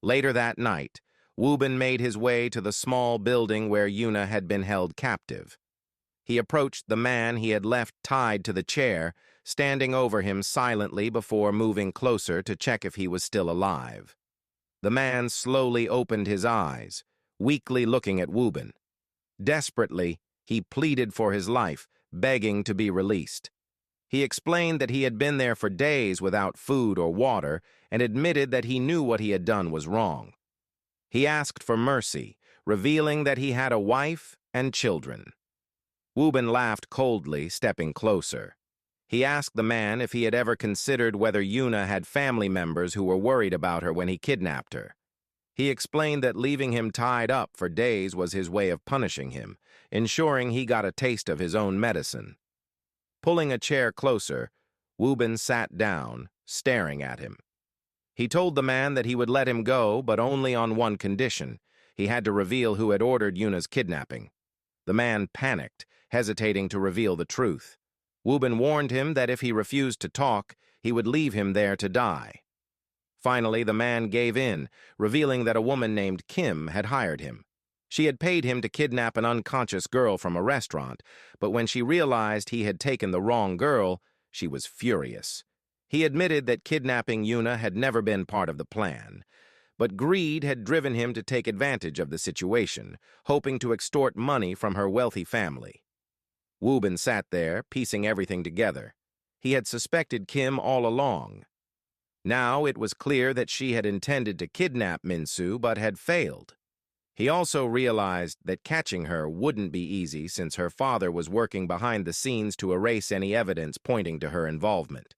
Later that night, Wubin made his way to the small building where Yuna had been held captive. He approached the man he had left tied to the chair, standing over him silently before moving closer to check if he was still alive. The man slowly opened his eyes, weakly looking at Wubin. Desperately, he pleaded for his life, begging to be released. He explained that he had been there for days without food or water and admitted that he knew what he had done was wrong. He asked for mercy, revealing that he had a wife and children. Wubin laughed coldly, stepping closer. He asked the man if he had ever considered whether Yuna had family members who were worried about her when he kidnapped her. He explained that leaving him tied up for days was his way of punishing him, ensuring he got a taste of his own medicine. Pulling a chair closer, Wubin sat down, staring at him. He told the man that he would let him go, but only on one condition. He had to reveal who had ordered Yuna's kidnapping. The man panicked, hesitating to reveal the truth. Wubin warned him that if he refused to talk, he would leave him there to die. Finally, the man gave in, revealing that a woman named Kim had hired him. She had paid him to kidnap an unconscious girl from a restaurant, but when she realized he had taken the wrong girl, she was furious. He admitted that kidnapping Yuna had never been part of the plan, but greed had driven him to take advantage of the situation, hoping to extort money from her wealthy family. Wubin sat there, piecing everything together. He had suspected Kim all along. Now it was clear that she had intended to kidnap Minsu but had failed. He also realized that catching her wouldn't be easy since her father was working behind the scenes to erase any evidence pointing to her involvement.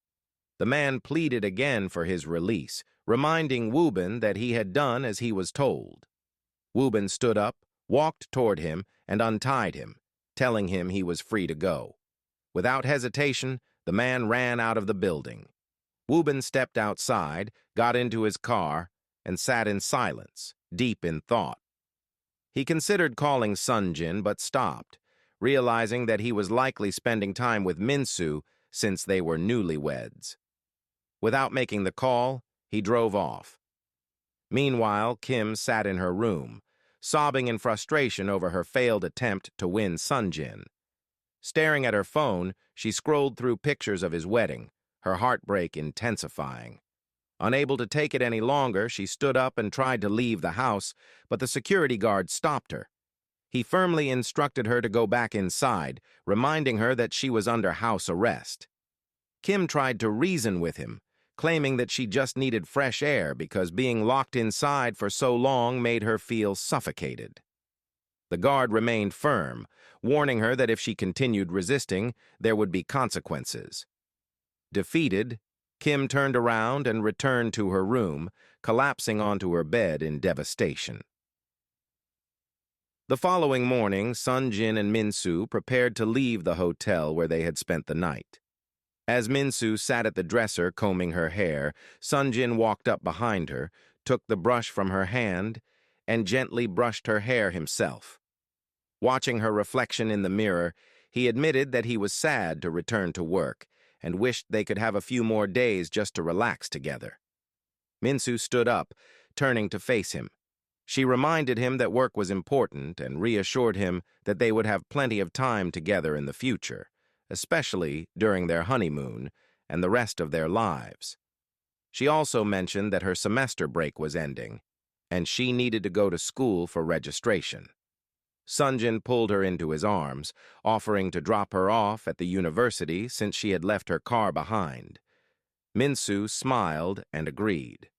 The man pleaded again for his release, reminding Wubin that he had done as he was told. Wubin stood up, walked toward him, and untied him, telling him he was free to go. Without hesitation, the man ran out of the building. Wubin stepped outside, got into his car, and sat in silence, deep in thought. He considered calling Sunjin but stopped, realizing that he was likely spending time with Minsu since they were newlyweds. Without making the call, he drove off. Meanwhile, Kim sat in her room, sobbing in frustration over her failed attempt to win Sunjin. Staring at her phone, she scrolled through pictures of his wedding, her heartbreak intensifying. Unable to take it any longer, she stood up and tried to leave the house, but the security guard stopped her. He firmly instructed her to go back inside, reminding her that she was under house arrest. Kim tried to reason with him, claiming that she just needed fresh air because being locked inside for so long made her feel suffocated. The guard remained firm, warning her that if she continued resisting, there would be consequences. Defeated, Kim turned around and returned to her room, collapsing onto her bed in devastation. The following morning, Sunjin and Minsu prepared to leave the hotel where they had spent the night. As Minsu sat at the dresser combing her hair, Sunjin walked up behind her, took the brush from her hand, and gently brushed her hair himself. Watching her reflection in the mirror, he admitted that he was sad to return to work, and wished they could have a few more days just to relax together. Minsu stood up, turning to face him. She reminded him that work was important and reassured him that they would have plenty of time together in the future, especially during their honeymoon and the rest of their lives. She also mentioned that her semester break was ending, and she needed to go to school for registration. Sunjin pulled her into his arms, offering to drop her off at the university since she had left her car behind. Minsu smiled and agreed.